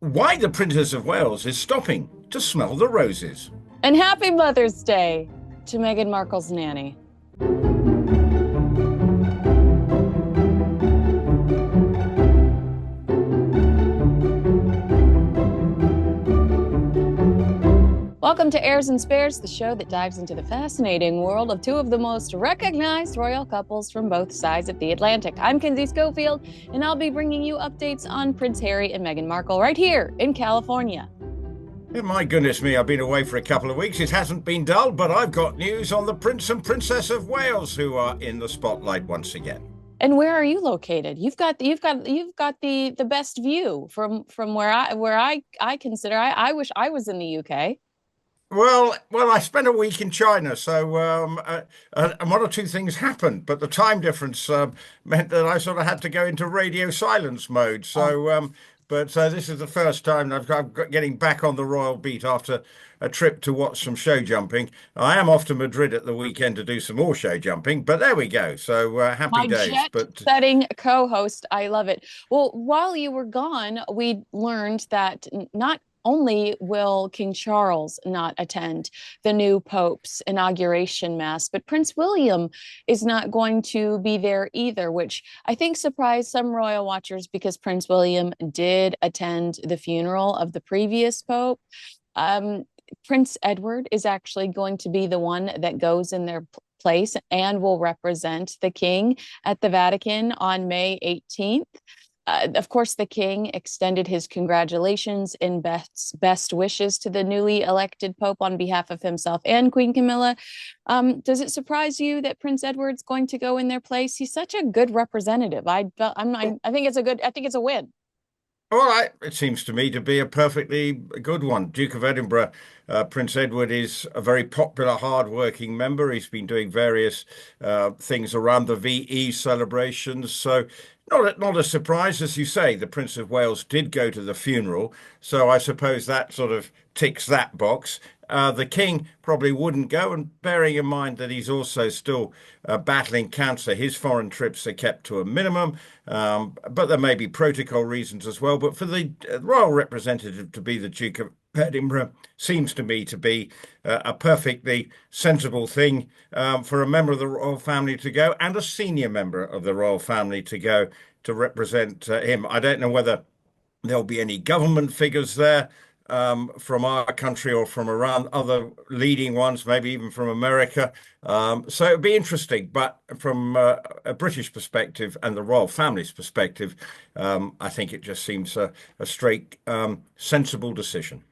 Why the Princess of Wales is stopping to smell the roses. And happy Mother's Day to Meghan Markle's nanny. Welcome to Heirs and Spares, the show that dives into the fascinating world of two of the most recognized royal couples from both sides of the Atlantic. I'm Kinsey Schofield, and I'll be bringing you updates on Prince Harry and Meghan Markle right here in California. My goodness me, I've been away for a couple of weeks. It hasn't been dull, but I've got news on the Prince and Princess of Wales who are in the spotlight once again. And where are you located? You've got the best view from where I consider I wish I was in the UK. Well, I spent a week in China, so one or two things happened, but the time difference meant that I sort of had to go into radio silence mode. But this is the first time that I'm getting back on the royal beat after a trip to watch some show jumping. I am off to Madrid at the weekend to do some more show jumping, but there we go. So happy My days. jet But setting co-host. I love it. Well, while you were gone, we learned that not only will King Charles not attend the new Pope's inauguration mass, but Prince William is not going to be there either, which I think surprised some royal watchers because Prince William did attend the funeral of the previous Pope. Um, Prince Edward is actually going to be the one that goes in their place and will represent the king at the Vatican on May 18th. Of course, the king extended his congratulations and best wishes to the newly elected pope on behalf of himself and Queen Camilla. Does it surprise you that Prince Edward's going to go in their place? He's such a good representative. I think it's a good. I think it's a win. it seems to me to be a perfectly good one. Duke of Edinburgh, Prince Edward is a very popular, hard-working member. He's been doing various things around the VE celebrations. So, not a surprise, as you say. The Prince of Wales did go to the funeral, so I suppose that sort of ticks that box. The king probably wouldn't go, and bearing in mind that he's also still battling cancer, his foreign trips are kept to a minimum. But there may be protocol reasons as well. But for the royal representative to be the Duke of Edinburgh seems to me to be a perfectly sensible thing for a member of the royal family to go and a senior member of the royal family to go to represent him. I don't know whether there'll be any government figures there from our country or from around other leading ones, maybe even from America. So it'd be interesting. But from a British perspective and the royal family's perspective, I think it just seems a straight, sensible decision.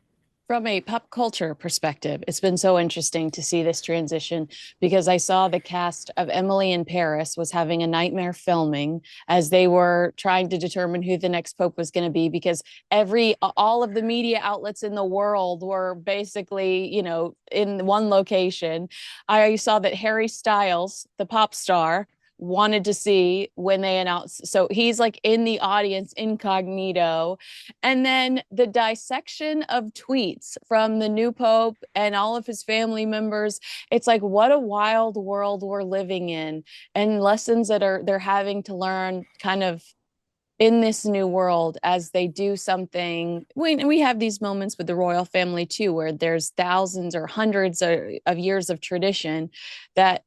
From a pop culture perspective, it's been so interesting to see this transition because I saw the cast of Emily in Paris was having a nightmare filming as they were trying to determine who the next pope was going to be because all of the media outlets in the world were basically, in one location. I saw that Harry Styles, the pop star, wanted to see when they announced. So he's like in the audience incognito. And then the dissection of tweets from the new pope and all of his family members. It's like, what a wild world we're living in, and lessons that they're having to learn kind of in this new world as they do something. We have these moments with the royal family too, where there's thousands or hundreds of years of tradition that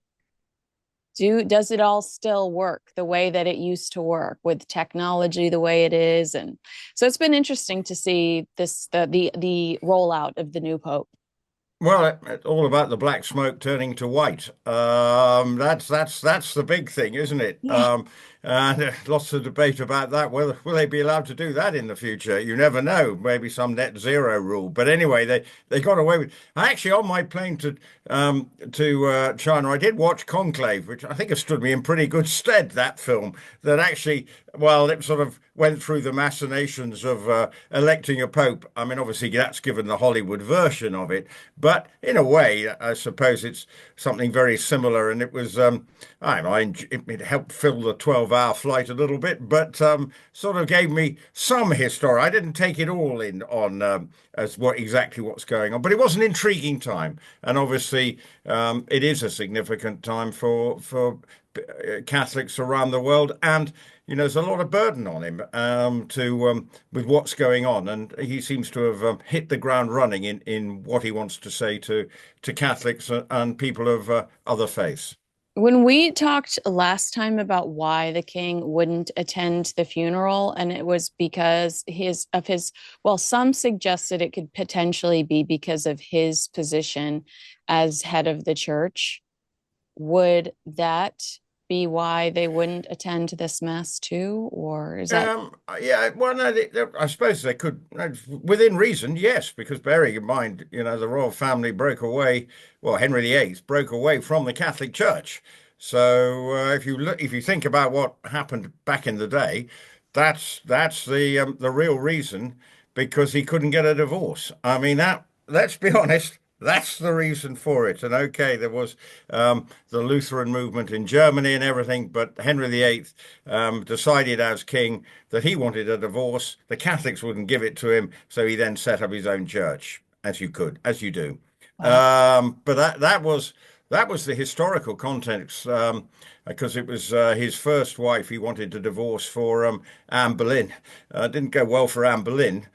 does it all still work the way that it used to work with technology the way it is? And so it's been interesting to see the rollout of the new pope. Well, it's all about the black smoke turning to white. That's the big thing, isn't it? Yeah. And lots of debate about that. Will they be allowed to do that in the future? You never know. Maybe some net zero rule. But anyway, they got away with. I actually on my plane to China, I did watch Conclave, which I think has stood me in pretty good stead. That film that actually, well, it sort of went through the machinations of electing a pope. I mean, obviously that's given the Hollywood version of it. But in a way, I suppose it's something very similar, and it was it helped fill the 12-hour flight a little bit, but sort of gave me some history. I didn't take it all in on as exactly what's going on, but it was an intriguing time, and obviously it is a significant time for Catholics around the world, and there's a lot of burden on him to with what's going on, and he seems to have hit the ground running in what he wants to say to Catholics and people of other faiths. When we talked last time about why the king wouldn't attend the funeral, and it was because well, some suggested it could potentially be because of his position as head of the church. Would that be why they wouldn't attend this mass too? Or is that Yeah, well, no, I suppose they could, within reason, yes, because bearing in mind, the royal family broke away, well, Henry VIII broke away from the Catholic Church. So if you think about what happened back in the day, that's the real reason, because he couldn't get a divorce. I mean, let's be honest. That's the reason for it. And okay, there was the Lutheran movement in Germany and everything, but Henry VIII decided as king that he wanted a divorce. The Catholics wouldn't give it to him, so he then set up his own church, as you do. wow? But that was the historical context, because it was his first wife he wanted to divorce for Anne Boleyn. Didn't go well for Anne Boleyn.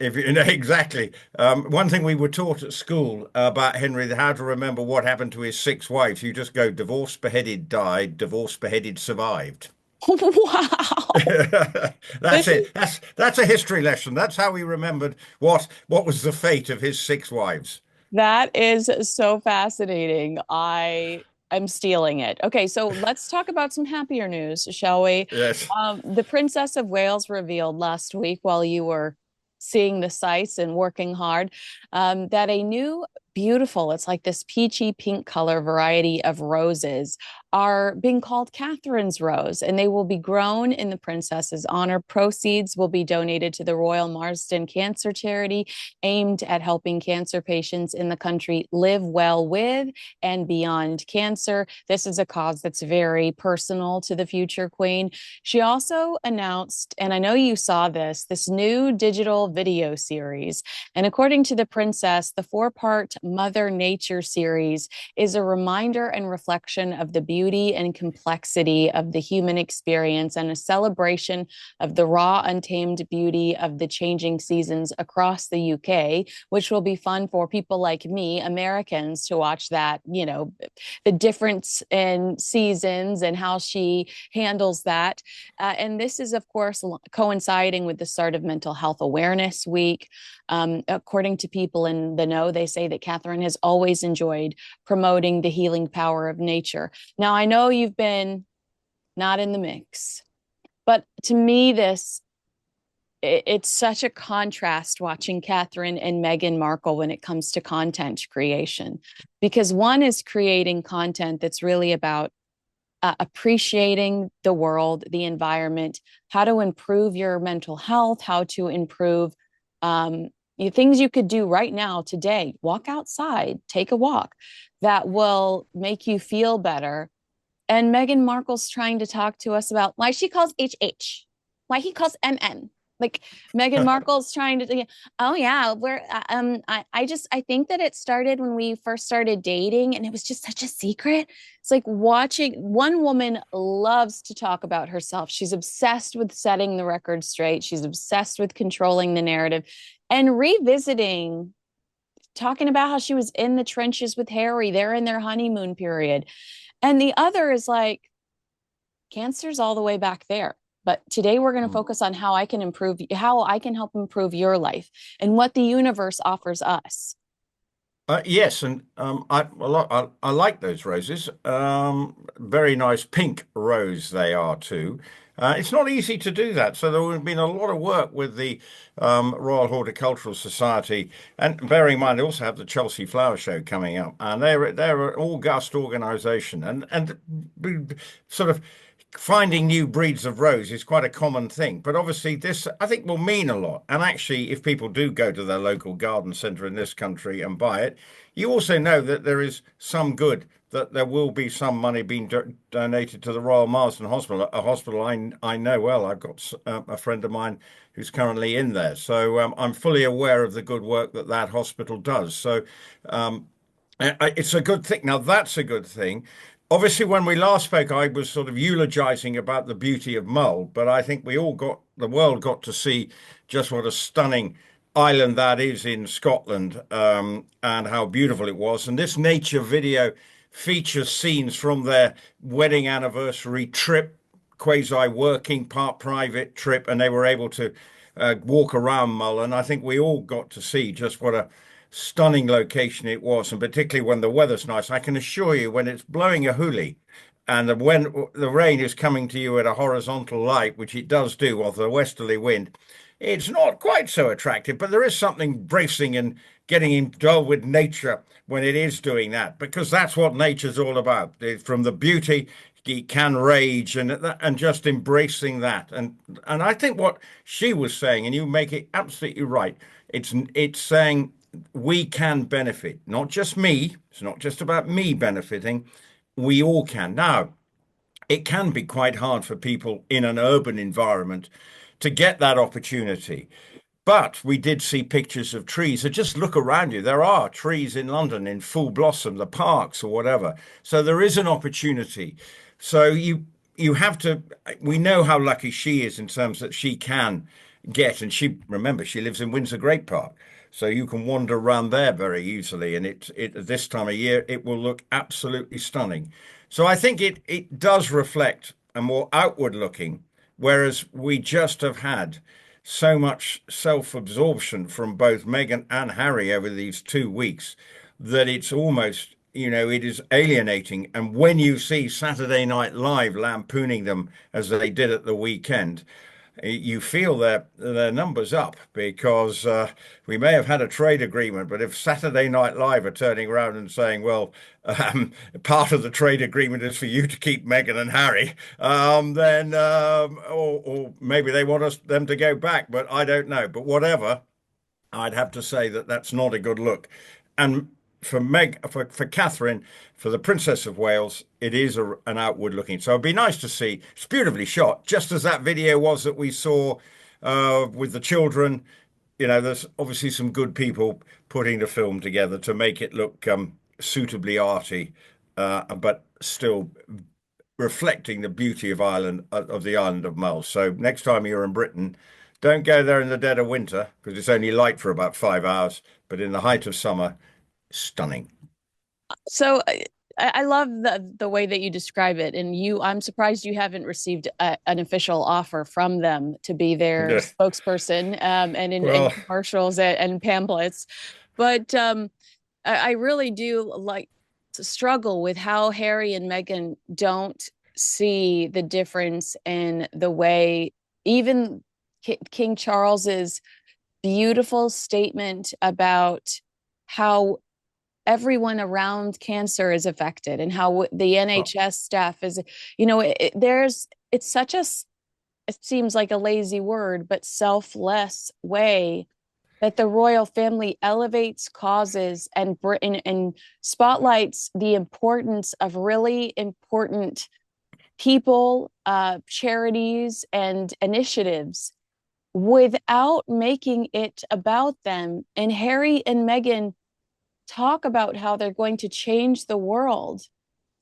If you know exactly, one thing we were taught at school about Henry, how to remember what happened to his six wives. You just go divorced, beheaded, died, divorced, beheaded, survived. Wow. That's This is it. That's a history lesson. That's how we remembered what was the fate of his six wives. that is so fascinating. I'm stealing it. Okay, so let's talk about some happier news, shall we? Yes. The Princess of Wales revealed last week while you were seeing the sights and working hard that a new beautiful, it's like this peachy pink color variety of roses are being called Catherine's rose, and they will be grown in the princess's honor. Proceeds will be donated to the Royal Marsden Cancer Charity, aimed at helping cancer patients in the country live well with and beyond cancer. This is a cause that's very personal to the future queen. She also announced, and I know you saw this new digital video series. And according to the princess, the four-part Mother Nature series is a reminder and reflection of the beauty and complexity of the human experience, and a celebration of the raw, untamed beauty of the changing seasons across the UK, which will be fun for people like me, Americans, to watch that, the difference in seasons and how she handles that. And this is, of course, coinciding with the start of Mental Health Awareness Week. According to people in the know, they say that Catherine has always enjoyed promoting the healing power of nature. Now, I know you've been not in the mix, but to me, it's such a contrast watching Catherine and Meghan Markle when it comes to content creation, because one is creating content that's really about appreciating the world, the environment, how to improve your mental health, how to improve things you could do right now, today. Walk outside, take a walk that will make you feel better. And Meghan Markle's trying to talk to us about why she calls HH, why he calls MN. Like Meghan Markle's trying to, oh yeah, I think that it started when we first started dating, and it was just such a secret. It's like watching, one woman loves to talk about herself. She's obsessed with setting the record straight. She's obsessed with controlling the narrative and revisiting, talking about how she was in the trenches with Harry. They're in their honeymoon period. And the other is like, cancer's all the way back there. But today we're going to focus on how I can help improve your life and what the universe offers us. Yes, and I like those roses. Very nice pink rose they are too. It's not easy to do that, so there would have been a lot of work with the Royal Horticultural Society, and bearing in mind they also have the Chelsea Flower Show coming up, and they're an august organisation, and sort of finding new breeds of rose is quite a common thing. But obviously, this I think will mean a lot. And actually, if people do go to their local garden centre in this country and buy it, you also know that there is some good, that there will be some money being donated to the Royal Marsden Hospital, a hospital I know well. I've got a friend of mine who's currently in there. So I'm fully aware of the good work that hospital does. So it's a good thing. Now, that's a good thing. Obviously, when we last spoke, I was sort of eulogizing about the beauty of Mull, but I think the world got to see just what a stunning island that is in Scotland, and how beautiful it was. And this nature video features scenes from their wedding anniversary trip, quasi working, part private trip, and they were able to walk around Mull. And I think we all got to see just what a stunning location it was, and particularly when the weather's nice. I can assure you, when it's blowing a hoolie and when the rain is coming to you at a horizontal light, which it does do of the westerly wind, it's not quite so attractive. But there is something bracing and getting involved with nature when it is doing that, because that's what nature's all about. From the beauty, it can rage, and just embracing that. And I think what she was saying, and you make it absolutely right. It's saying we can benefit, not just me. It's not just about me benefiting. We all can. Now, it can be quite hard for people in an urban environment to get that opportunity. But we did see pictures of trees. So just look around you. There are trees in London in full blossom, the parks or whatever. So there is an opportunity. So you have to. We know how lucky she is in terms that she can get, and she remember she lives in Windsor Great Park, so you can wander around there very easily. And it at this time of year it will look absolutely stunning. So I think it does reflect a more outward looking, whereas we just have had so much self-absorption from both Meghan and Harry over these 2 weeks that it's almost, it is alienating. And when you see Saturday Night Live lampooning them as they did at the weekend, you feel their numbers up, because we may have had a trade agreement, but if Saturday Night Live are turning around and saying, well, part of the trade agreement is for you to keep Meghan and Harry, then or maybe they want them to go back, but I don't know. But whatever, I'd have to say that that's not a good look. And for Catherine, for the Princess of Wales, it is an outward looking. So it'd be nice to see. It's beautifully shot, just as that video was that we saw with the children. There's obviously some good people putting the film together to make it look suitably arty, but still reflecting the beauty of the island of Mull. So next time you're in Britain, don't go there in the dead of winter, because it's only light for about 5 hours. But in the height of summer, stunning. So I love the way that you describe it, and I'm surprised you haven't received an official offer from them to be their Yeah. spokesperson, and in Well, commercials and pamphlets. But I really do like to struggle with how Harry and Meghan don't see the difference in the way even King Charles's beautiful statement about how everyone around cancer is affected and how the well, NHS staff is, it's such it seems like a lazy word, but selfless way that the royal family elevates causes and spotlights the importance of really important people, charities, and initiatives without making it about them. And Harry and Meghan talk about how they're going to change the world.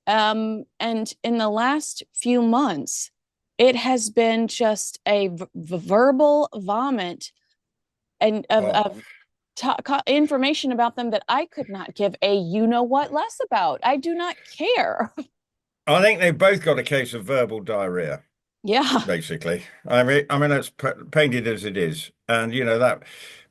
And in the last few months, it has been just a verbal vomit and well, information about them that I could not give a what less about. I do not care. I think they've both got a case of verbal diarrhea, Yeah. basically. I mean, that's painted as it is, and that.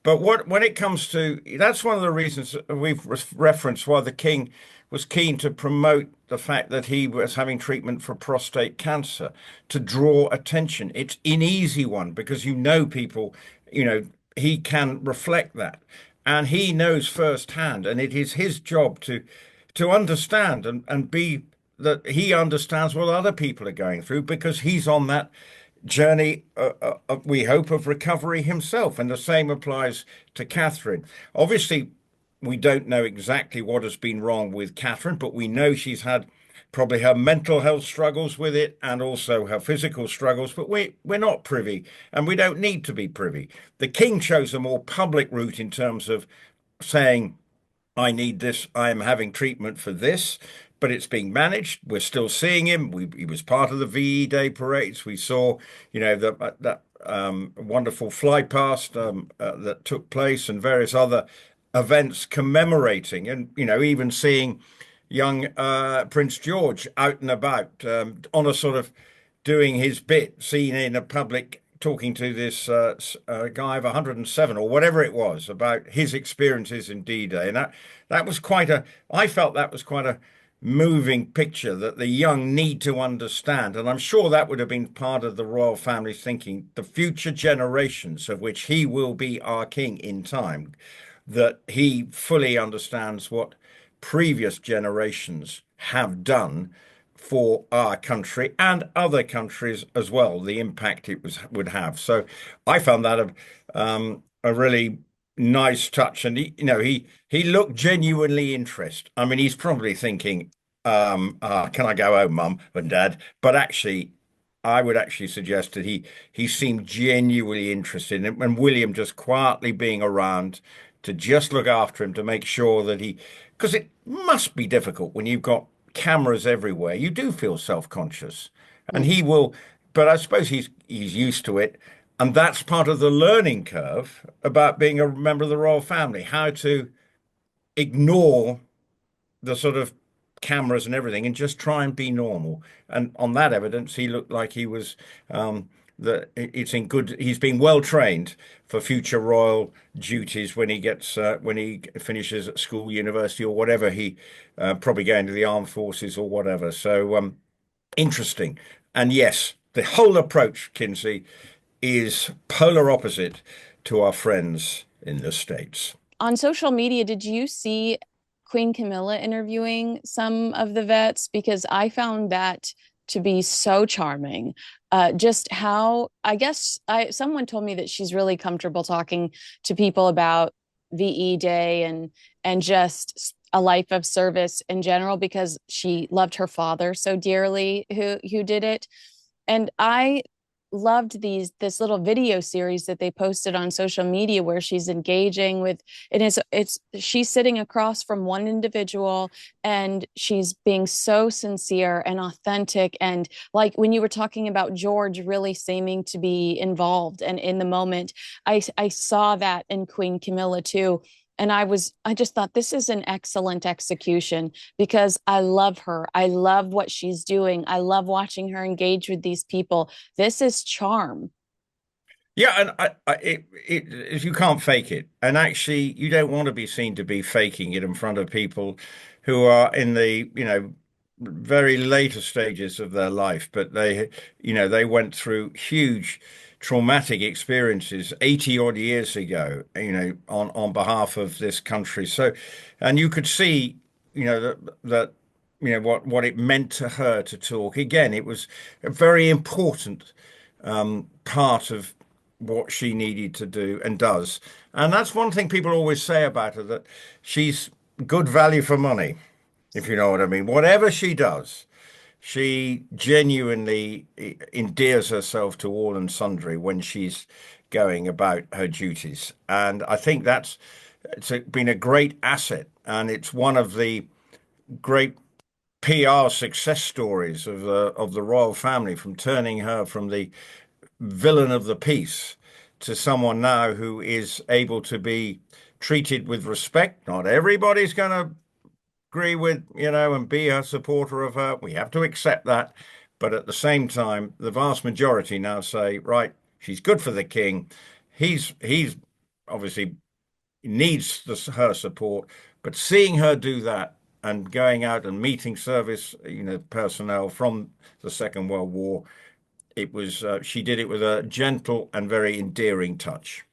But when it comes to, that's one of the reasons we've referenced why the king was keen to promote the fact that he was having treatment for prostate cancer, to draw attention. It's an easy one because people, you know, he can reflect that, and he knows firsthand, and it is his job to understand and be that he understands what other people are going through, because he's on that journey, we hope, of recovery himself. And the same applies to Catherine. Obviously, we don't know exactly what has been wrong with Catherine, but we know she's had probably her mental health struggles with it and also her physical struggles. But we're not privy, and we don't need to be privy. The king chose a more public route in terms of saying, I need this, I am having treatment for this, but it's being managed. We're still seeing him. He was part of the VE Day parades. We saw, that wonderful fly past that took place, and various other events commemorating, and even seeing young Prince George out and about on a sort of doing his bit, seen in a public talking to this guy of 107 or whatever it was about his experiences in D-Day, and that was quite a. I felt that was quite a moving picture that the young need to understand, and I'm sure that would have been part of the royal family's thinking. The future generations, of which he will be our king in time, that he fully understands what previous generations have done for our country and other countries as well, the impact it would have. So I found that a really nice touch. And he looked genuinely interested. I mean, he's probably thinking, can I go home, mum and dad? But actually, I would actually suggest that he seemed genuinely interested, and William just quietly being around to just look after him, to make sure that because it must be difficult when you've got cameras everywhere. You do feel self-conscious, and he will, but I suppose he's used to it, and that's part of the learning curve about being a member of the royal family, how to ignore the sort of cameras and everything and just try and be normal. And on that evidence, he looked like he was that it's in good. He's been well trained for future royal duties when he finishes at school, university, or whatever. He probably going to the armed forces or whatever. So interesting. And yes, the whole approach, Kinsey, is polar opposite to our friends in the States. On social media, did you see Queen Camilla interviewing some of the vets? Because I found that to be so charming. Just how, I guess, someone told me that she's really comfortable talking to people about VE Day and just a life of service in general, because she loved her father so dearly who did it. And I loved this little video series that they posted on social media where she's engaging with it's she's sitting across from one individual, and she's being so sincere and authentic, and like when you were talking about George really seeming to be involved and in the moment, I saw that in Queen Camilla too. And I just thought this is an excellent execution, because I love her. I love what she's doing. I love watching her engage with these people. This is charm. Yeah, and you can't fake it, and actually, you don't want to be seen to be faking it in front of people who are in the very later stages of their life, but they went through huge traumatic experiences 80 odd years ago, on behalf of this country. So, and you could see, that what it meant to her to talk. Again, it was a very important part of what she needed to do and does. And that's one thing people always say about her, that she's good value for money, if you know what I mean. Whatever she does, she genuinely endears herself to all and sundry when she's going about her duties. And I think been a great asset. And it's one of the great PR success stories of the royal family, from turning her from the villain of the piece to someone now who is able to be treated with respect. Not everybody's going to agree with, and be a supporter of her. We have to accept that. But at the same time, the vast majority now say, right, she's good for the king. He's obviously needs her support, but seeing her do that and going out and meeting service, personnel from the Second World War, it was she did it with a gentle and very endearing touch.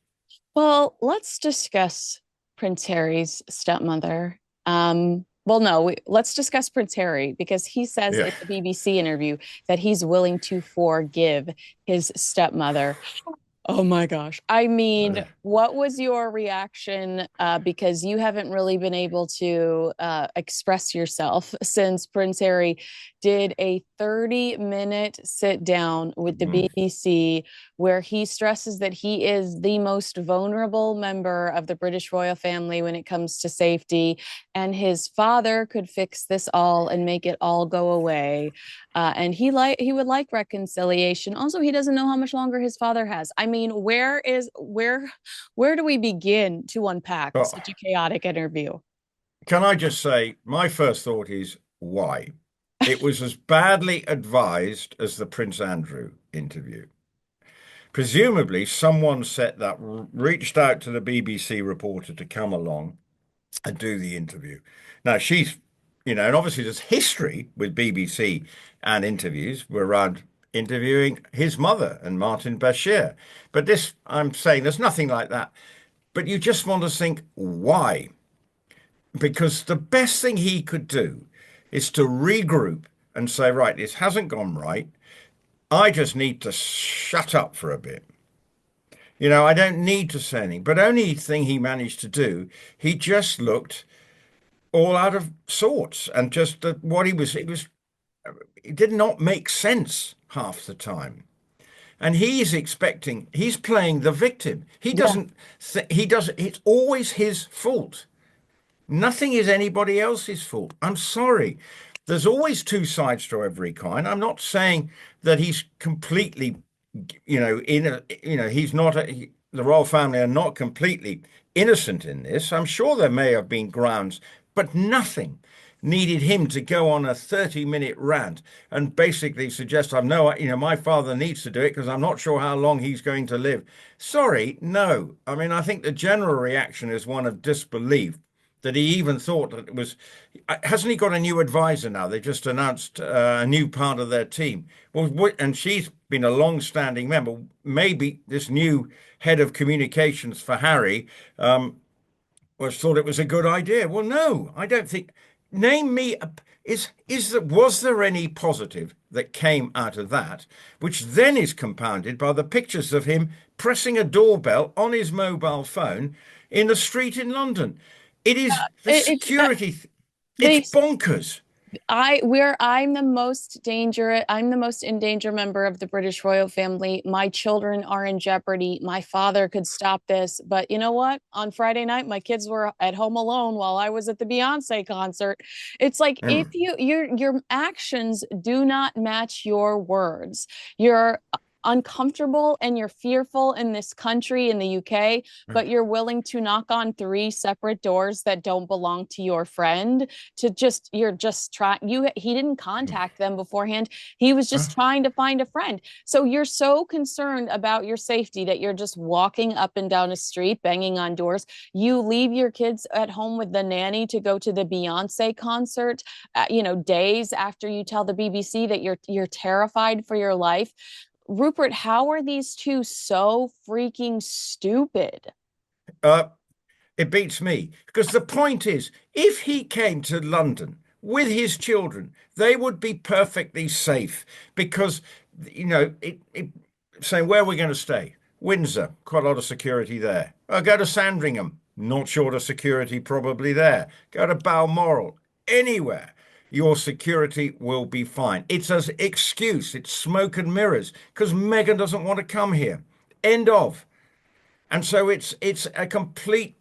Well, let's discuss Prince Harry's stepmother. Well, no, let's discuss Prince Harry, because he says Yeah. in the BBC interview that he's willing to forgive his stepmother. Oh my gosh. I mean, what was your reaction? Because you haven't really been able to express yourself since Prince Harry did a 30-minute sit down with the Mm. BBC where he stresses that he is the most vulnerable member of the British royal family when it comes to safety, and his father could fix this all and make it all go away. And he would like reconciliation. Also, he doesn't know how much longer his father has. I mean, where do we begin to unpack But such a chaotic interview? can I just say, my first thought is why? It was as badly advised as the Prince Andrew interview. Presumably, someone set that, reached out to the BBC reporter to come along and do the interview. Now, and obviously there's history with BBC and interviews. We're around interviewing his mother and Martin Bashir. But this, I'm saying there's nothing like that. But you just want to think, why? Because the best thing he could do is to regroup and say, right, this hasn't gone right. I just need to shut up for a bit. I don't need to say anything. But only thing he managed to do, he just looked all out of sorts and just what it did not make sense half the time. And he's playing the victim. Yeah. It's always his fault. Nothing is anybody else's fault. I'm sorry. There's always two sides to every coin. I'm not saying that he's completely, he's not, the royal family are not completely innocent in this. I'm sure there may have been grounds, but nothing needed him to go on a 30-minute rant and basically suggest, my father needs to do it because I'm not sure how long he's going to live. Sorry, no. I mean, I think the general reaction is one of disbelief that he even thought that it was. Hasn't he got a new advisor now? They just announced a new part of their team. Well, and she's been a long-standing member. Maybe this new head of communications for Harry was thought it was a good idea. Well, no, I don't think. Name me was there any positive that came out of that, which then is compounded by the pictures of him pressing a doorbell on his mobile phone in the street in London. It is the It's security. It's they bonkers. I'm the most in danger member of the British royal family. My children are in jeopardy. My father could stop this, but you know what? On Friday night my kids were at home alone while I was at the Beyonce concert. It's like if Mm. your actions do not match your words, you're uncomfortable and you're fearful in this country in the UK, but you're willing to knock on three separate doors that don't belong to your friend you're just trying he didn't contact them beforehand. He was just trying to find a friend. So you're so concerned about your safety that you're just walking up and down a street banging on doors. You leave your kids at home with the nanny to go to the Beyonce concert, days after you tell the BBC that you're terrified for your life. Rupert, how are these two so freaking stupid? Uh, it beats me because the point is, if he came to London with his children, they would be perfectly safe because, saying where we're going to stay. Windsor, quite a lot of security there. Go to Sandringham, not short of security probably there. Go to Balmoral, anywhere. Your security will be fine. It's an excuse. It's smoke and mirrors because Meghan doesn't want to come here. End of. And so it's a complete.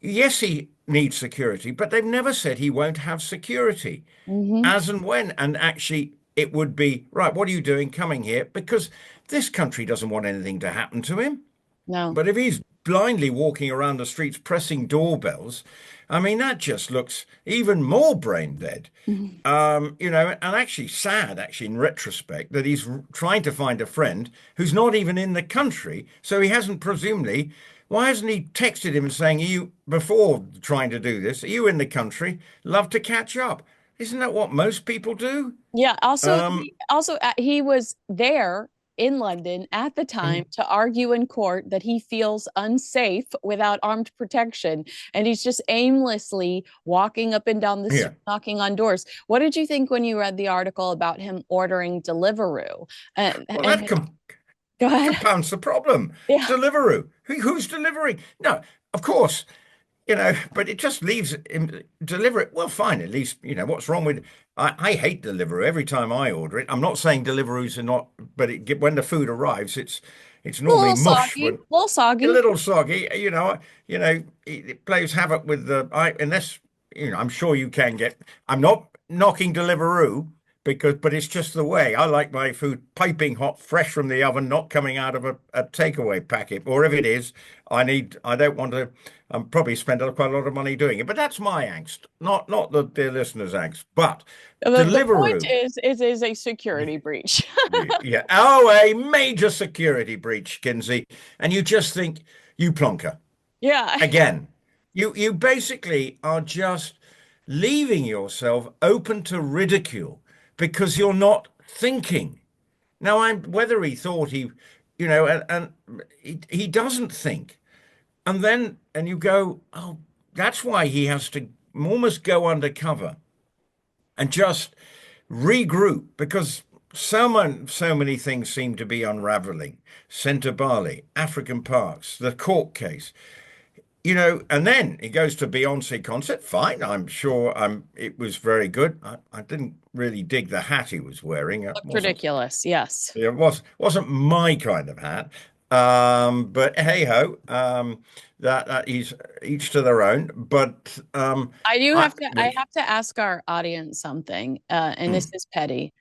Yes, he needs security, but they've never said he won't have security Mm-hmm. as and when. And actually, it would be right. What are you doing coming here? Because this country doesn't want anything to happen to him. No. But if he's blindly walking around the streets pressing doorbells, I mean, that just looks even more brain dead. Mhm. And actually sad, actually, in retrospect, that he's trying to find a friend who's not even in the country. So he hasn't presumably, why hasn't he texted him and saying, you, before trying to do this, are you in the country? Love to catch up. Isn't that what most people do? Yeah. Um, He was there in London at the time to argue in court that he feels unsafe without armed protection, and he's just aimlessly walking up and down the yeah. street, knocking on doors. What did you think when you read the article about him ordering Deliveroo? Well, And go ahead. compounds the problem. Yeah. Deliveroo. Who's delivering? No, of course. but it just leaves him deliver it. Well, fine. At least, what's wrong with. I hate Deliveroo every time I order it. I'm not saying Deliveroo's are not, but when the food arrives, it's A normally little mush soggy, when a little a soggy. little soggy. It plays havoc with the. Unless I'm sure you can get. I'm not knocking Deliveroo but it's just the way. I like my food piping hot, fresh from the oven, not coming out of a takeaway packet. Or if it is, I don't want to. I'm probably spend quite a lot of money doing it. But that's my angst, not the dear listeners' angst. But The point Deliveroo, is, it is a security breach. yeah, oh, a major security breach, Kinsey, and you just think you plonker Yeah. again. You basically are just leaving yourself open to ridicule because you're not thinking. Now, whether he thought and he doesn't think, and you go, oh, that's why he has to almost go undercover and just regroup because so many things seem to be unraveling. Centre Bali, African parks, the court case. And then he goes to Beyonce concert. Fine, I'm sure it was very good. I didn't really dig the hat he was wearing. It Looked wasn't ridiculous. Yes. it wasn't my kind of hat. But hey ho, that he's each to their own. But I do I have to I have to ask our audience something, and this mm, is petty.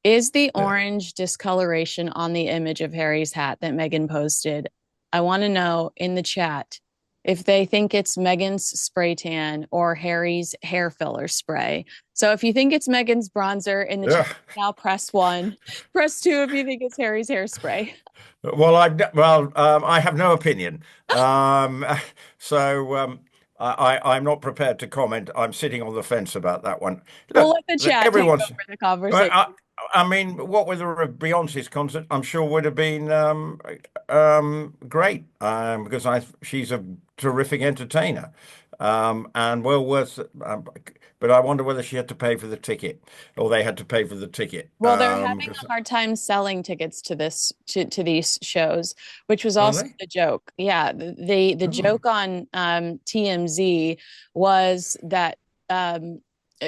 Is the yeah. orange discoloration on the image of Harry's hat that Meghan posted? I want to know in the chat if they think it's Meghan's spray tan or Harry's hair filler spray. So if you think it's Meghan's bronzer in the chat, Ugh. now press one. Press two if you think it's Harry's hairspray. I have no opinion. Um, so I'm not prepared to comment. I'm sitting on the fence about that one. We'll Look, let the chat take everyone's. over the I, conversation. I I mean, what with Beyonce's concert, I'm sure would have been great because she's a terrific entertainer and well worth. But I wonder whether she had to pay for the ticket or they had to pay for the ticket. Well, they're having 'Cause a hard time selling tickets to to these shows, which was are also they? the joke. Yeah, the Oh, joke on TMZ was that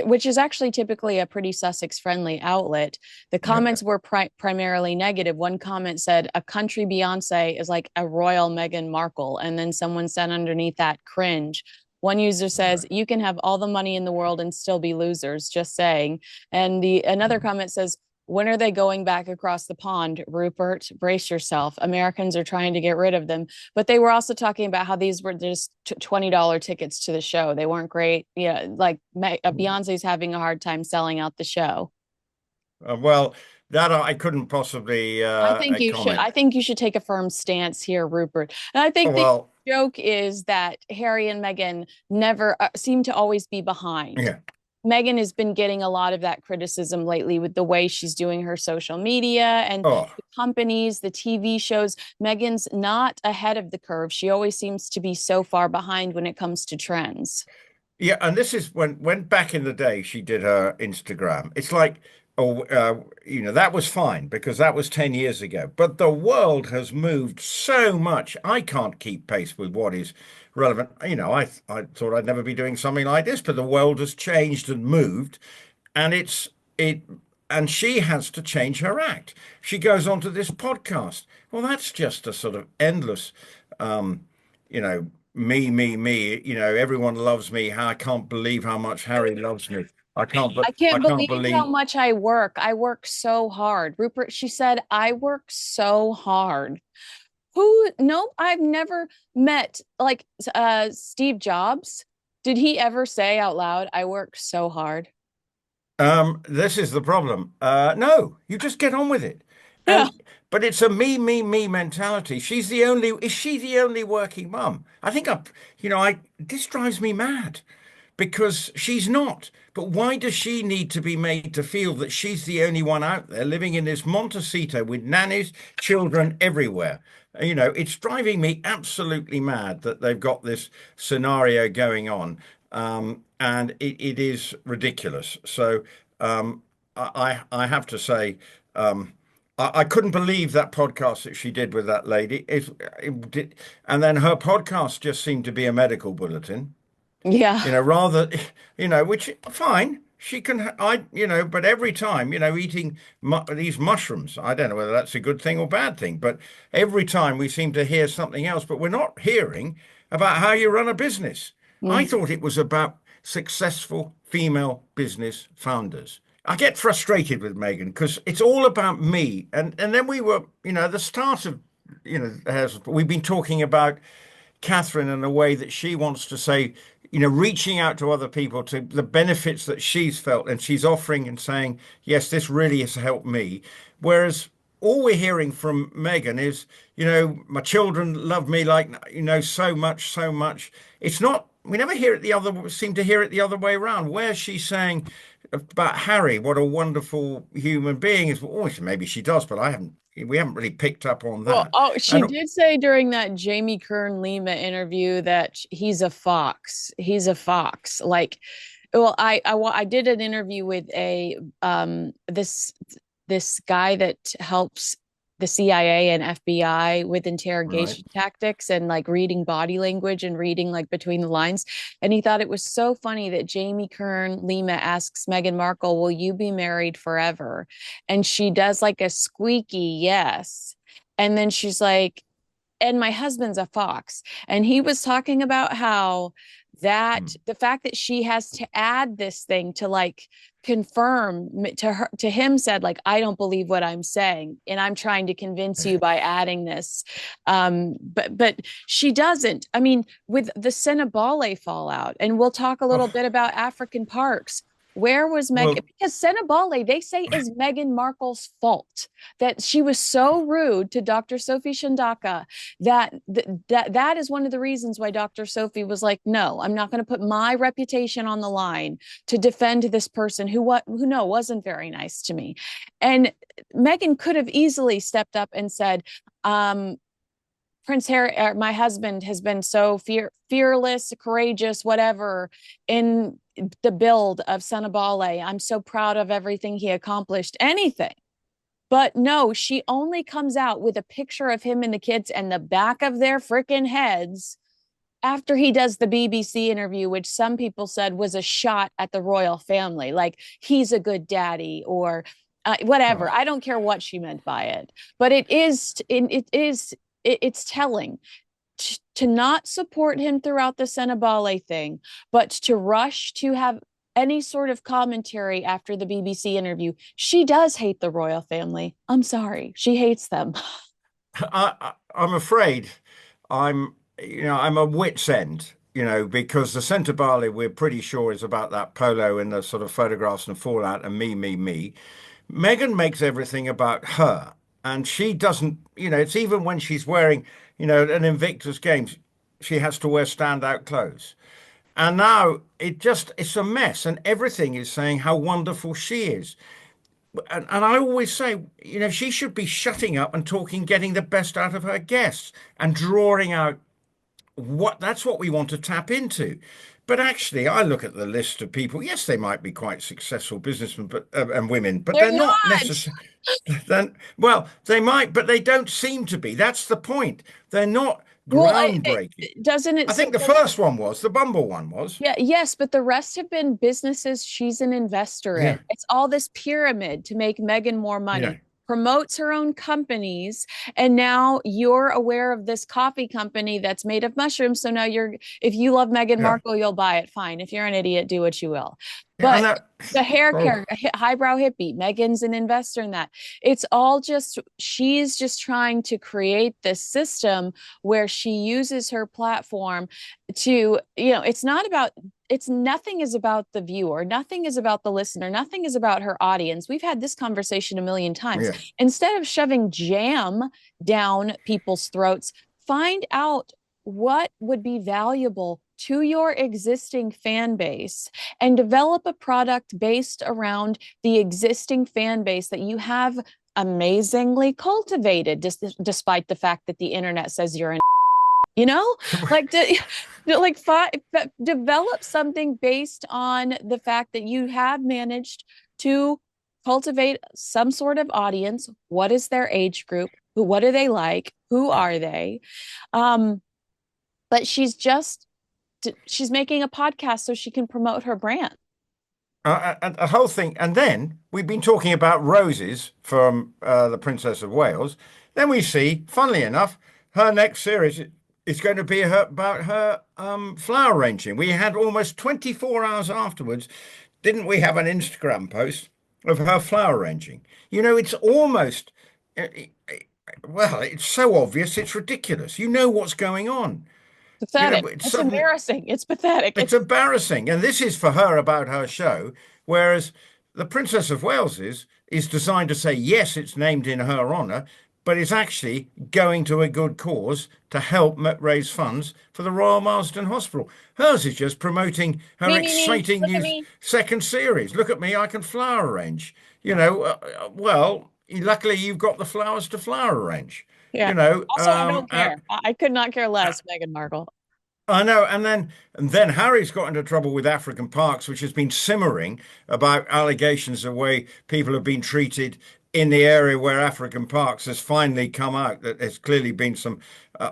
which is actually typically a pretty Sussex friendly outlet. The yeah. comments were primarily negative. One comment said a country Beyonce is like a royal Meghan Markle, and then someone said underneath that cringe. One user says, "You can have all the money in the world and still be losers." Just saying. And the another Mm. comment says, when are they going back across the pond? Rupert, brace yourself. Americans are trying to get rid of them. But they were also talking about how these were just $20 tickets to the show. They weren't great. Yeah, like Beyonce's having a hard time selling out the show. Well, that I couldn't possibly I comment. think you should take a firm stance here, Rupert. And I think the Well, joke is that Harry and Meghan never seem to always be behind. yeah. Meghan has been getting a lot of that criticism lately with the way she's doing her social media and Oh, the companies, the TV shows. Meghan's not ahead of the curve. She always seems to be so far behind when it comes to trends. yeah. And this is when back in the day she did her Instagram. It's like, oh, that was fine because that was 10 years ago. But the world has moved so much. I can't keep pace with what is relevant. I thought I'd never be doing something like this, but the world has changed and moved. and it's it and she has to change her act. She goes on to this podcast. Well, that's just a sort of endless, um, me. Everyone loves me. How I can't believe how much Harry loves me. I I can't can't believe how believe. much I work. I work so hard. Rupert, she said, I work so hard. Who? Nope, I've never met like Steve Jobs. Did he ever say out loud, I work so hard? This is the problem. No, you just get on with it. Yeah. But it's a me mentality. Is she the only working mum? I think this drives me mad because she's not. But why does she need to be made to feel that she's the only one out there living in this Montecito with nannies, children everywhere? It's driving me absolutely mad that they've got this scenario going on. And it is ridiculous. So I have to say, I couldn't believe that podcast that she did with that lady. It did, and then her podcast just seemed to be a medical bulletin. Yeah. rather, which fine. She can, but every time, eating mu these mushrooms, I don't know whether that's a good thing or bad thing, but every time we seem to hear something else, but we're not hearing about how you run a business. I Mhm. thought it was about successful female business founders. I get frustrated with Meghan because it's all about me. And then we were, at the start of, we've been talking about Catherine and the way that she wants to say, reaching out to other people to the benefits that she's felt, and she's offering and saying, yes, this really has helped me. Whereas all we're hearing from Meghan is, my children love me like, so much, so much. It's not, we never hear it seem to hear it the other way around, where she's saying about Harry, what a wonderful human being is. Oh, maybe she does, but we haven't really picked up on Well, that. oh, she And did say during that Jamie Kern Lima interview that he's a fox. He's a fox. Like, well, I did an interview with a this guy that helps the CIA and FBI with right. interrogation tactics and like reading body language and reading like between the lines. And he thought it was so funny that Jamie Kern Lima asks Meghan Markle, "Will you be married forever?" And she does like a squeaky yes. And then she's like, and my husband's a fox. And he was talking about how that Hmm. the fact that she has to add this thing to like confirm to her to him said like I don't believe what I'm saying and I'm trying to convince you by adding this but she doesn't. I mean, with the Senabale fallout, and we'll talk a little Oh, bit about African parks. Where was Meg? well, Because Senabale, they say, is Meghan Markle's fault that she was so rude to Dr. Sophie Shandaka that is one of the reasons why Dr. Sophie was like, no, I'm not going to put my reputation on the line to defend this person who no wasn't very nice to me. And Meghan could have easily stepped up and said, Prince Harry, my husband, has been so fearless, courageous, whatever, in the build of Senabale. I'm so proud of everything he accomplished. Anything. But no, she only comes out with a picture of him and the kids and the back of their freaking heads after he does the BBC interview, which some people said was a shot at the royal family. Like, he's a good daddy or whatever. oh, I don't care what she meant by it. But it's telling to not support him throughout the Senabale thing, but to rush to have any sort of commentary after the BBC interview. She does hate the royal family. I'm sorry. She hates them. I'm afraid I'm a wit's end, because the Centre Bali we're pretty sure is about that polo and the sort of photographs and fallout and me, me, me. Meghan makes everything about her, and she doesn't, it's even when she's wearing, an Invictus Games, she has to wear standout clothes. And now it's a mess, and everything is saying how wonderful she is. And I always say, she should be shutting up and talking, getting the best out of her guests and drawing out that's what we want to tap into. But actually, I look at the list of people. Yes, they might be quite successful businessmen, but and women, but They're they're not not. necessarily. Then, well, they might, but they don't seem to be. That's the point. They're not Well, groundbreaking. doesn't it I think the suggest? first one was the Bumble one was. Yeah, yes, but the rest have been businesses she's an investor Yeah, in. It's all this pyramid to make Meghan more yeah, money. Promotes her own companies, and now you're aware of this coffee company that's made of mushrooms. So now if you love Meghan yeah, Markle, you'll buy it. Fine. If you're an idiot, do what you will. yeah. But And that. the hair Oh, care, highbrow hippie, Meghan's an investor in that. It's all just, she's just trying to create this system where she uses her platform to, it's not about, it's nothing is about the viewer, nothing is about the listener, nothing is about her audience. We've had this conversation a million times. yeah. Instead of shoving jam down people's throats, find out what would be valuable to your existing fan base and develop a product based around the existing fan base that you have amazingly cultivated, despite the fact that the internet says you're an you know like like develop something based on the fact that you have managed to cultivate some sort of audience. What is their age group? What do they like? Who Yeah. are they? um but she's just she's making a podcast so she can promote her brand. And the whole thing. And then we've been talking about roses from the Princess of Wales. Then we see, funnily enough, her next series is going to be about her flower arranging. We had almost 24 hours afterwards, didn't we have an Instagram post of her flower arranging? You know, it's almost, uh, well, it's so obvious, it's ridiculous. You know what's going on. You know, Pathetic. but It's suddenly embarrassing. It's pathetic. it's embarrassing. And this is for her about her show, whereas the Princess of Wales is designed to say, yes, it's named in her honour, but it's actually going to a good cause to help raise funds for the Royal Marsden Hospital. Hers is just promoting her Me. exciting Look at new me. second series. Look at me, I can flower arrange. You know, well, luckily you've got the flowers to flower arrange. Yeah. You know, Also, I don't care. I could not care less, Meghan Markle. I know, and then Harry's got into trouble with African Parks, which has been simmering about allegations of the way people have been treated in the area where African Parks has finally come out that there's clearly been some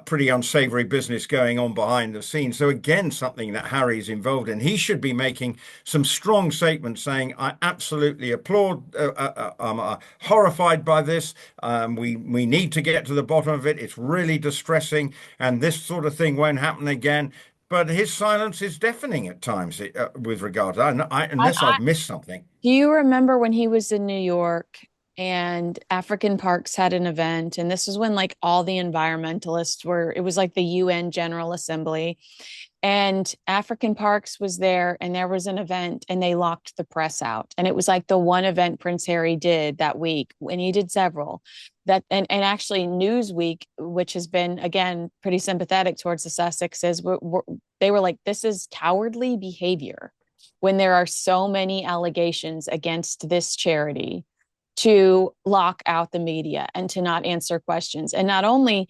pretty unsavory business going on behind the scenes. So again, something that Harry's involved in. He should be making some strong statements saying, "I absolutely applaud. I'm horrified by this. We need to get to the bottom of it. It's really distressing, and this sort of thing won't happen again." But his silence is deafening at times with regard to that, unless I I've missed something. Do you remember when he was in New York and African Parks had an event? And this was when like all the environmentalists were, it was like the UN General Assembly. And African Parks was there and there was an event and they locked the press out. And it was like the one event Prince Harry did that week, and he did several. That and actually Newsweek, which has been again pretty sympathetic towards the Sussexes, they were like, this is cowardly behavior when there are so many allegations against this charity to lock out the media and to not answer questions. And not only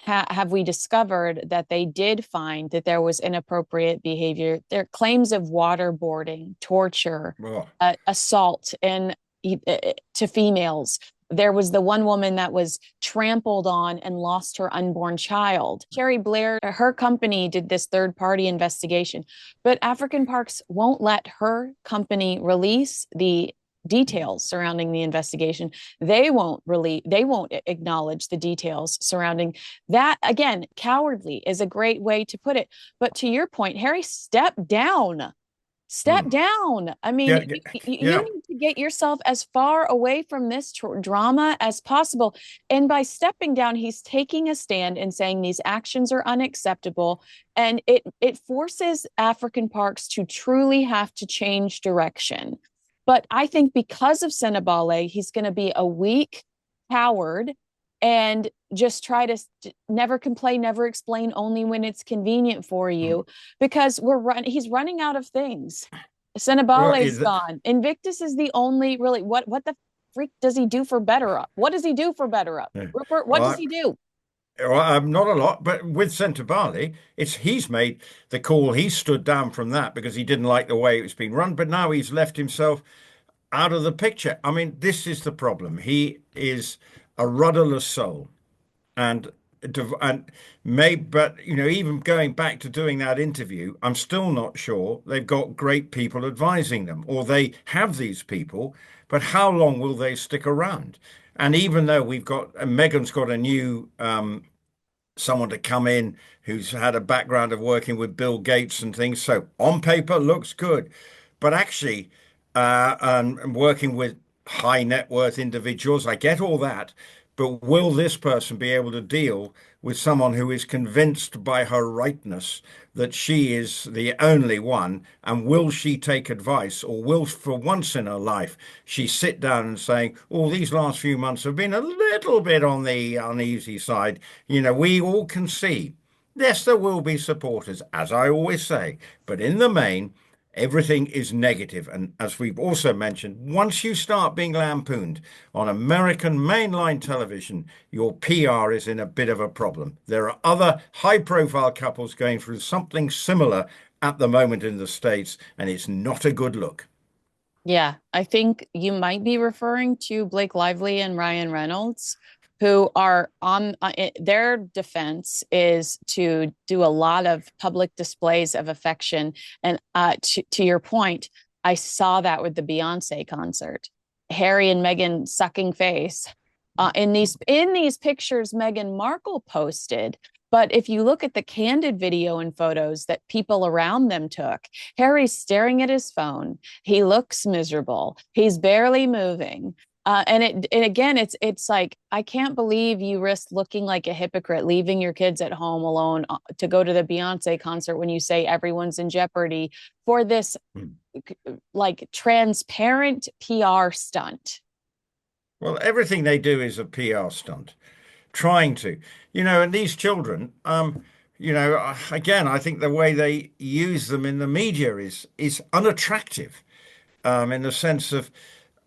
have we discovered that they did find that there was inappropriate behavior, there are claims of waterboarding, torture, Oh. assault, and to females. There was the one woman that was trampled on and lost her unborn child. Sherry Blair, her company did this third party investigation, but African Parks won't let her company release the details surrounding the investigation. They won't acknowledge the details surrounding that. Again, cowardly is a great way to put it. But to your point, Harry, step down. Step Mm. down. I Yeah, mean, yeah, you yeah. need to get yourself as far away from this drama as possible. And by stepping down, he's taking a stand and saying these actions are unacceptable. And it forces African Parks to truly have to change direction. But I think because of Senebale, he's going to be a weak coward and just try to never complain, never explain, only when it's convenient for Mm. you, because he's running out of things. Well, Senebale's gone. Invictus is the only really what the freak does he do for Better Up? What does he do for Better Up? yeah. Rupert, what Well, does he do? not a lot, but with Centre Bali, he's made the call. He stood down from that because he didn't like the way it's been run. But now he's left himself out of the picture. I mean, this is the problem. He is a rudderless soul, and and but even going back to doing that interview, I'm still not sure they've got great people advising them, or they have these people, but how long will they stick around? And even though Meghan's got a new someone to come in who's had a background of working with Bill Gates and things. So on paper, looks good. But actually, and working with high net worth individuals, I get all that. But will this person be able to deal with someone who is convinced by her rightness that she is the only one? And will she take advice, or will, for once in her life, she sit down and saying, "Oh, these last few months have been a little bit on the uneasy side. We all can see." Yes, there will be supporters, as I always say, but in the main, everything is negative. And as we've also mentioned, once you start being lampooned on American mainline television, your PR is in a bit of a problem. There are other high profile couples going through something similar at the moment in the States, and it's not a good look. Yeah, I think you might be referring to Blake Lively and Ryan Reynolds. who are on their defense is to do a lot of public displays of affection. And to your point, I saw that with the Beyonce concert. Harry and Meghan sucking face in these pictures Meghan Markle posted. But if you look at the candid video and photos that people around them took, Harry's staring at his phone. He looks miserable. He's barely moving. And again, it's like, I can't believe you risk looking like a hypocrite, leaving your kids at home alone to go to the Beyonce concert when you say everyone's in jeopardy for this like transparent PR stunt. Well, everything they do is a PR stunt, trying to, and these children, again, I think the way they use them in the media is unattractive, in the sense of,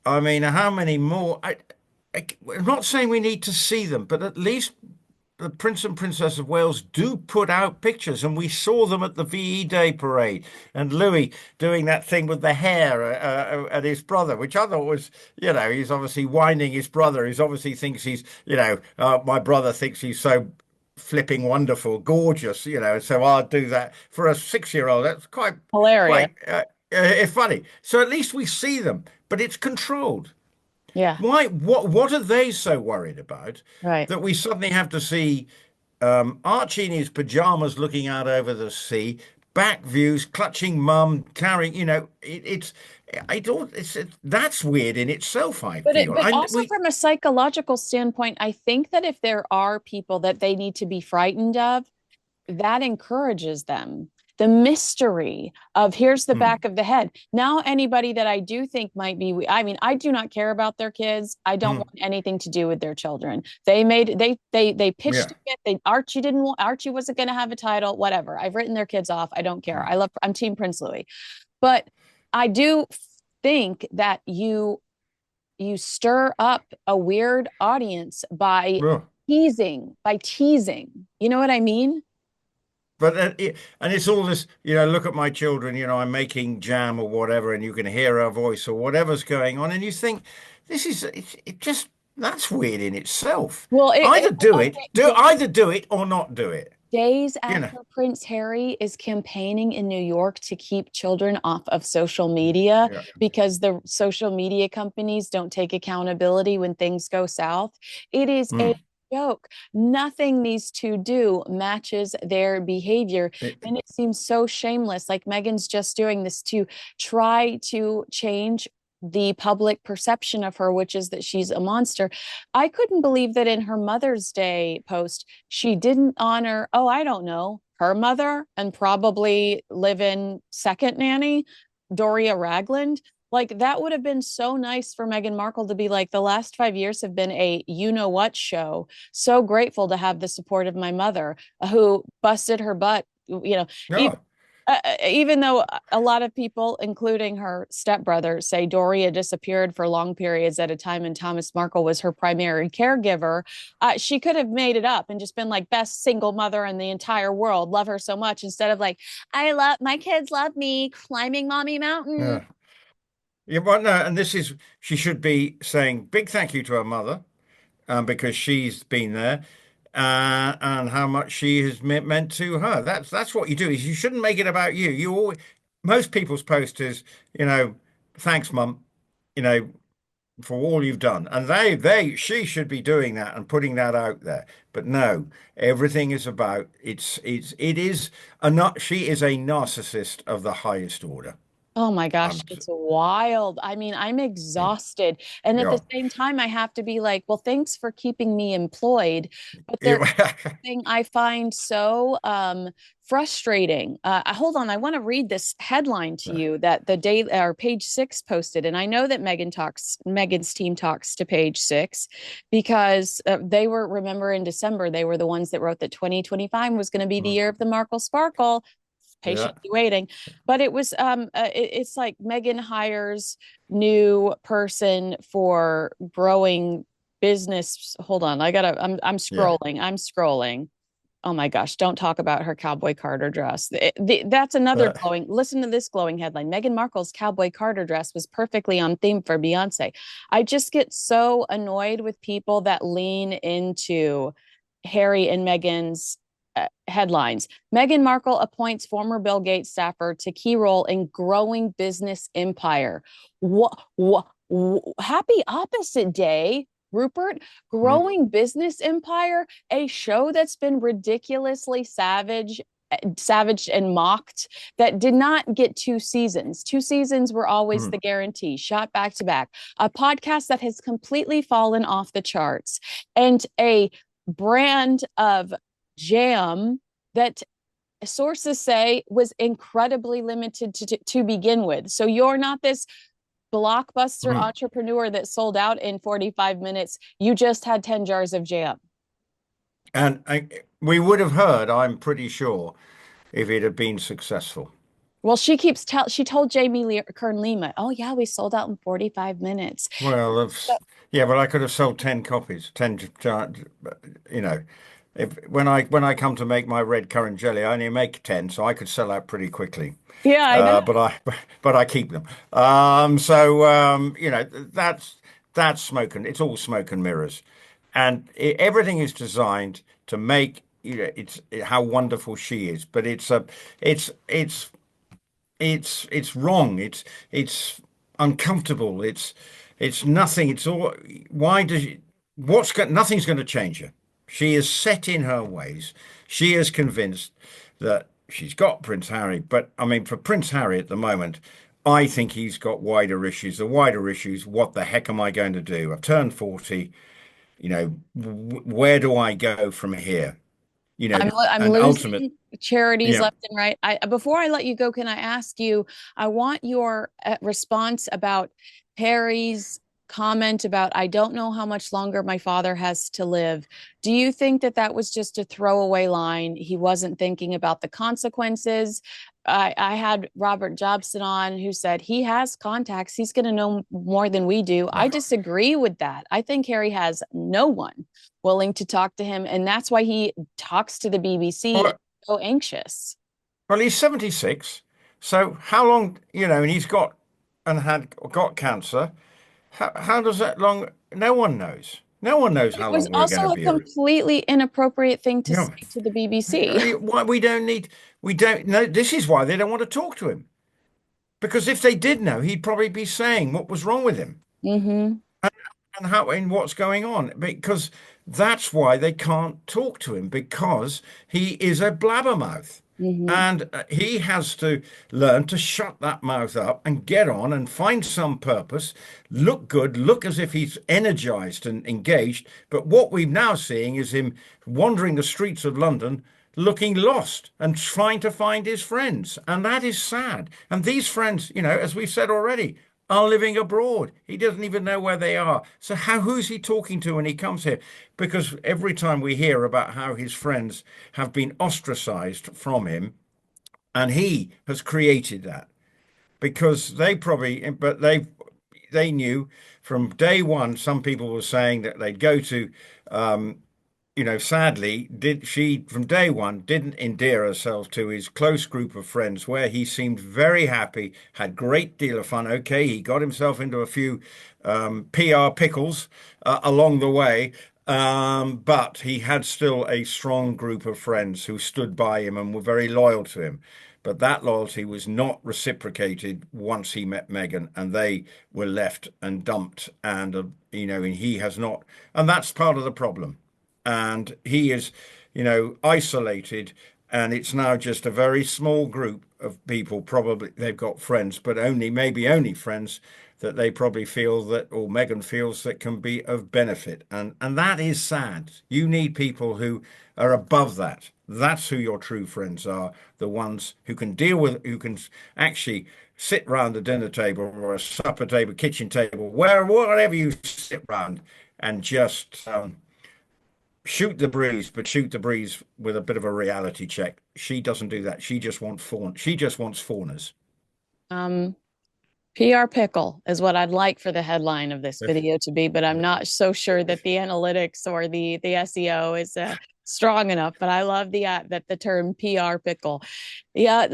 I mean, how many more? I'm not saying we need to see them, but at least the Prince and Princess of Wales do put out pictures, and we saw them at the VE Day parade, and Louis doing that thing with the hair at his brother, which I thought was, he's obviously winding his brother. He obviously thinks he's, my brother thinks he's so flipping wonderful, gorgeous, so I'll do that for a 6-year-old. That's Hilarious. quite funny. So at least we see them, but it's controlled. Yeah. Why? What are they so worried about Right. that we suddenly have to see Archie in his pajamas looking out over the sea, back views, clutching mum, carrying, that's weird in itself, I feel. But also from a psychological standpoint, I think that if there are people that they need to be frightened of, that encourages them. The mystery of here's the Mm, back of the head. Now, anybody that I do think might be, I mean, I do not care about their kids. I don't mm, want anything to do with their children. They pitched yeah. it. Archie didn't want, Archie wasn't going to have a title, whatever. I've written their kids off. I don't care. Mm, I'm Team Prince Louis. But I do think that you stir up a weird audience by yeah. teasing. You know what I mean? But and it's all this, look at my children, I'm making jam or whatever, and you can hear her voice or whatever's going on, and you think it just that's weird in itself. Well, Either do it or not do it. days You know, after Prince Harry is campaigning in New York to keep children off of social media yeah. because the social media companies don't take accountability when things go south. It is a Mm. joke. Nothing these two do matches their behavior. It- And it seems so shameless. Like Meghan's just doing this to try to change the public perception of her, which is that she's a monster. I couldn't believe that in her Mother's Day post, she didn't honor, oh, I don't know, her mother and probably live in second nanny, Doria Ragland. Like that would have been so nice for Meghan Markle to be like, the last 5 years have been a you know what show. So grateful to have the support of my mother who busted her butt, even, no, even though a lot of people, including her stepbrother, say Doria disappeared for long periods at a time and Thomas Markle was her primary caregiver, she could have made it up and just been like best single mother in the entire world, love her so much, instead of like, I love my kids, love me climbing mommy mountain. yeah, yeah. But no, and she should be saying big thank you to her mother, because she's been there, and how much she has meant to her. That's what you do. Is you shouldn't make it about you. Most people's post is, you know, thanks, mum, you know, for all you've done, and she should be doing that and putting that out there. But no, everything is about it is a not. She is a narcissist of the highest order. Oh my gosh, I'm, it's wild. I mean, I'm yeah, exhausted. And at the yeah. same time, I have to be like, well, thanks for keeping me employed. But there's Yeah. thing I find so frustrating. Hold on, I want to read this headline to you that the day or Page Six posted, and I know that Meghan's team talks to Page Six because they were, remember in December they were the ones that wrote that 2025 was going to be the Mm, year of the Markle Sparkle. yeah. Patiently waiting, but it was it's like Meghan hires new person for growing business. Hold on, I'm Yeah. scrolling. Oh my gosh, don't talk about her Cowboy Carter dress. That's another Uh, glowing. Listen to this glowing headline. Meghan Markle's Cowboy Carter dress was perfectly on theme for Beyonce. I just get so annoyed with people that lean into Harry and Meghan's headlines. Meghan Markle appoints former Bill Gates staffer to key role in growing business empire. What, happy opposite day, Rupert. mm, Growing business empire, a show that's been ridiculously savaged and mocked, that did not get 2 seasons. 2 seasons were always mm, the guarantee, shot back to back. A podcast that has completely fallen off the charts, and a brand of jam that sources say was incredibly limited to begin with. So you're not this blockbuster mm. entrepreneur that sold out in 45 minutes. You just had 10 jars of jam. And we would have heard, I'm pretty sure, if it had been successful. Well, she told Kern Lima, "Oh yeah, we sold out in 45 minutes." Well, So, yeah, but I could have sold 10 copies, 10, you know, if when I come to make my red currant jelly, I only make 10, so I could sell out pretty quickly. yeah, I know. But I but I keep them. That's smoke and it's all smoke and mirrors, and everything is designed to make it's how wonderful she is, but it's it's it's wrong. It's uncomfortable. It's nothing. It's all. Why does nothing's going to change her. She is set in her ways. She is convinced that she's got Prince Harry. But I mean, for Prince Harry at the moment, I think he's got wider issues. The wider issues, what the heck am I going to do? I've turned 40. Where do I go from here? I'm And ultimate, losing charities yeah. left and right. Before I let you go, can I ask you? I want your response about Harry's comment about I don't know how much longer my father has to live. Do you think that that was just a throwaway line? He wasn't thinking about the consequences. I had Robert Jobson on who said he has contacts. He's going to know more than we do. I disagree with that. I think Harry has no one willing to talk to him. And that's why he talks to the BBC and Well, so anxious. Well, he's 76. So how long, and he's got and had got cancer. How does that long? No one knows. No one knows It how was long we're going also to a be. completely inappropriate thing to You know, say to the BBC. why we don't know. This is why they don't want to talk to him. Because if they did know, he'd probably be saying what was wrong with him Mm-hmm. and how and what's going on. Because that's why they can't talk to him because he is a blabbermouth. Mm-hmm. And he has to learn to shut that mouth up and get on and find some purpose, look good, look as if he's energized and engaged. But what we're now seeing is him wandering the streets of London, looking lost and trying to find his friends. And that is sad. And these friends, as we've said already, are living abroad. He doesn't even know where they are. So who's he talking to when he comes here? Because every time we hear about how his friends have been ostracized from him, and he has created that because they knew from day one. Some people were saying that they'd go to sadly, did she from day one didn't endear herself to his close group of friends, where he seemed very happy, had great deal of fun. Okay, he got himself into a few PR pickles along the way, but he had still a strong group of friends who stood by him and were very loyal to him. But that loyalty was not reciprocated once he met Meghan, and they were left and dumped. And he has not, and that's part of the problem, and he is, isolated, and it's now just a very small group of people. Probably they've got friends, but maybe only friends that they probably feel that, or Meghan feels that can be of benefit, and that is sad. You need people who are above that. That's who your true friends are, the ones who can deal with, who can actually sit round a dinner table or a supper table, kitchen table, wherever you sit round, and just shoot the breeze, but shoot the breeze with a bit of a reality check. She doesn't do that. She just wants fawners. Um, PR pickle is what I'd like for the headline of this video to be, but I'm not so sure that the analytics or the SEO is strong enough, but I love that the term PR pickle. Yeah,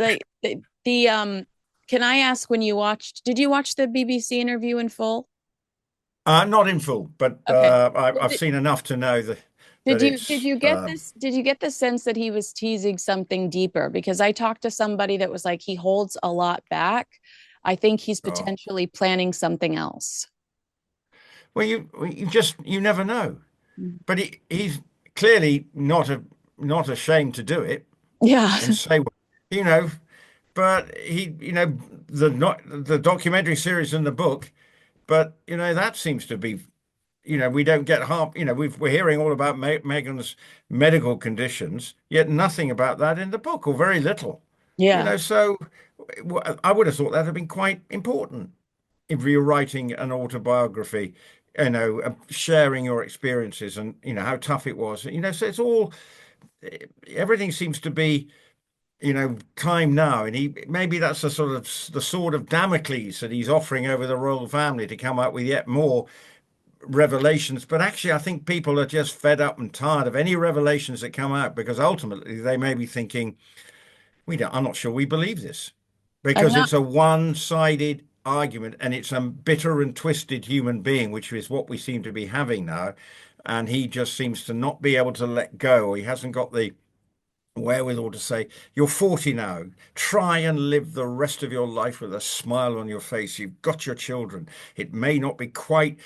can I ask, when you watched, did you watch the BBC interview in full? Not in full, but Okay. I've seen enough to know that Did it's you get this, did you get the sense that he was teasing something deeper? Because I talked to somebody that was like, he holds a lot back. I think he's oh, potentially planning something else. well, you never know. Mm. But he's clearly not ashamed to do it Yeah. and say, you know, but the not the documentary series and the book, but that seems to be, we don't get half, we're hearing all about Meghan's medical conditions, yet nothing about that in the book, or very little. Yeah. So I would have thought that had been quite important if you're writing an autobiography, sharing your experiences and how tough it was. So it's all, everything seems to be, time now, and he maybe that's the sort of the sword of Damocles that he's offering over the royal family to come up with yet more revelations. But actually, I think people are just fed up and tired of any revelations that come out, because ultimately they may be thinking, I'm not sure we believe this, And because that, it's a one-sided argument and it's a bitter and twisted human being, which is what we seem to be having now. And he just seems to not be able to let go, or he hasn't got the wherewithal to say, you're 40 now. Try and live the rest of your life with a smile on your face. You've got your children. It may not be quite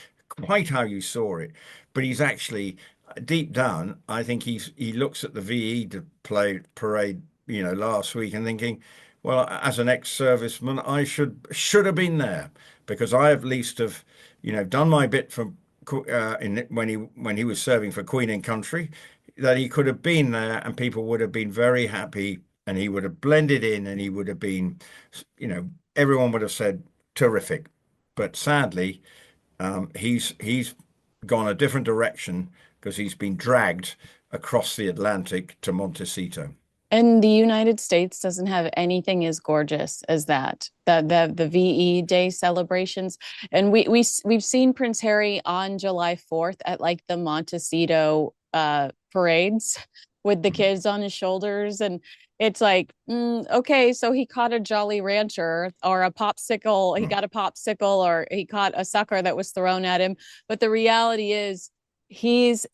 how you saw it, but he's actually deep down, I think he looks at the VE to play parade, last week, and thinking, well, as an ex-serviceman, I should have been there, because I at least have, done my bit for when he was serving for Queen and Country, that he could have been there and people would have been very happy and he would have blended in and he would have been, everyone would have said terrific. But sadly, he's gone a different direction because he's been dragged across the Atlantic to Montecito. and the United States doesn't have anything as gorgeous as that. The VE Day celebrations, and we've seen Prince Harry on July 4th at like the Montecito parades with the kids on his shoulders, and it's like, okay, so he caught a Jolly Rancher or a popsicle. He got a popsicle, or he caught a sucker that was thrown at him. But the reality is, he's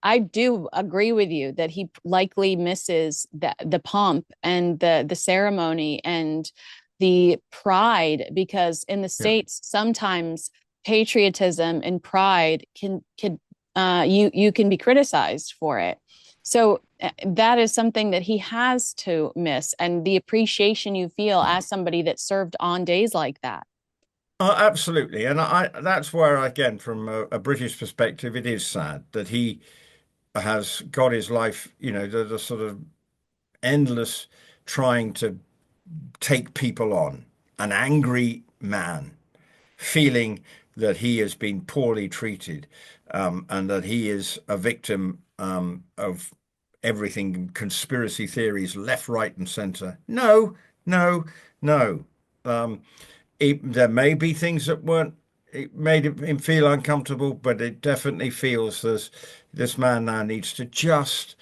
I do agree with you that he likely misses the pomp and the ceremony and the pride, because in the Yeah. States sometimes patriotism and pride can you can be criticized for it. So that is something that he has to miss, and the appreciation you feel as somebody that served on days like that. Absolutely. And that's where, again, from a British perspective, it is sad that he has got his life, the sort of endless trying to take people on, an angry man feeling that he has been poorly treated, and that he is a victim of everything, conspiracy theories, left, right, and center. No, no, no. Um, there may be things that weren't, it made him feel uncomfortable, but it definitely feels this man now needs to just,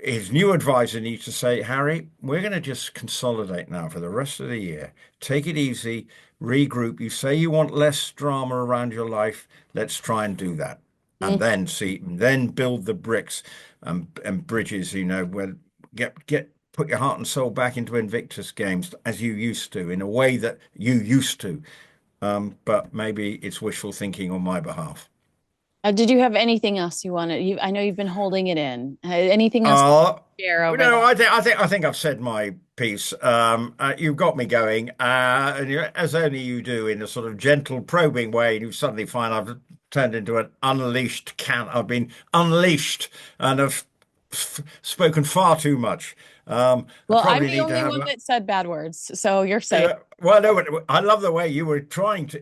his new advisor needs to say, Harry, we're going to just consolidate now for the rest of the year. Take it easy, regroup. You say you want less drama around your life. Let's try and do that. And Mm. then build the bricks and bridges, where put your heart and soul back into Invictus Games as you used to, in a way that you used to. But maybe it's wishful thinking on my behalf. Did you have anything else you wanted? I know you've been holding it in. Anything else Uh, to share over no, that? I think I've said my piece. You've got me going, and as only you do, in a sort of gentle, probing way, and you suddenly find I've turned into an unleashed cat. I've been unleashed and have spoken far too much. I Well, I'm probably the need to only have one that said bad words, so you're safe. well, no, but I love the way you were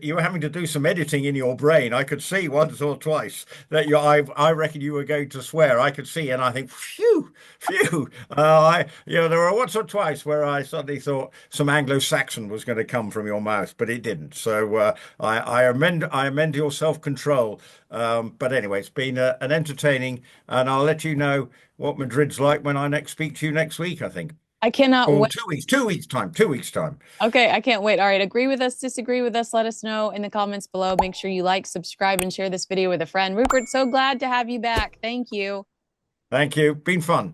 you were having to do some editing in your brain. I could see once or twice that I reckon you were going to swear. I could see, and I think, phew, phew. There were once or twice where I suddenly thought some Anglo-Saxon was going to come from your mouth, but it didn't. So I amend your self-control. But anyway, it's been an entertaining, and I'll let you know what Madrid's like when I next speak to you next week, I think. I cannot Or wait. 2 weeks, 2 weeks time, 2 weeks time. Okay, I can't wait. All right, agree with us, disagree with us, let us know in the comments below. Make sure you like, subscribe, and share this video with a friend. Rupert, so glad to have you back. Thank you. Thank you. Been fun.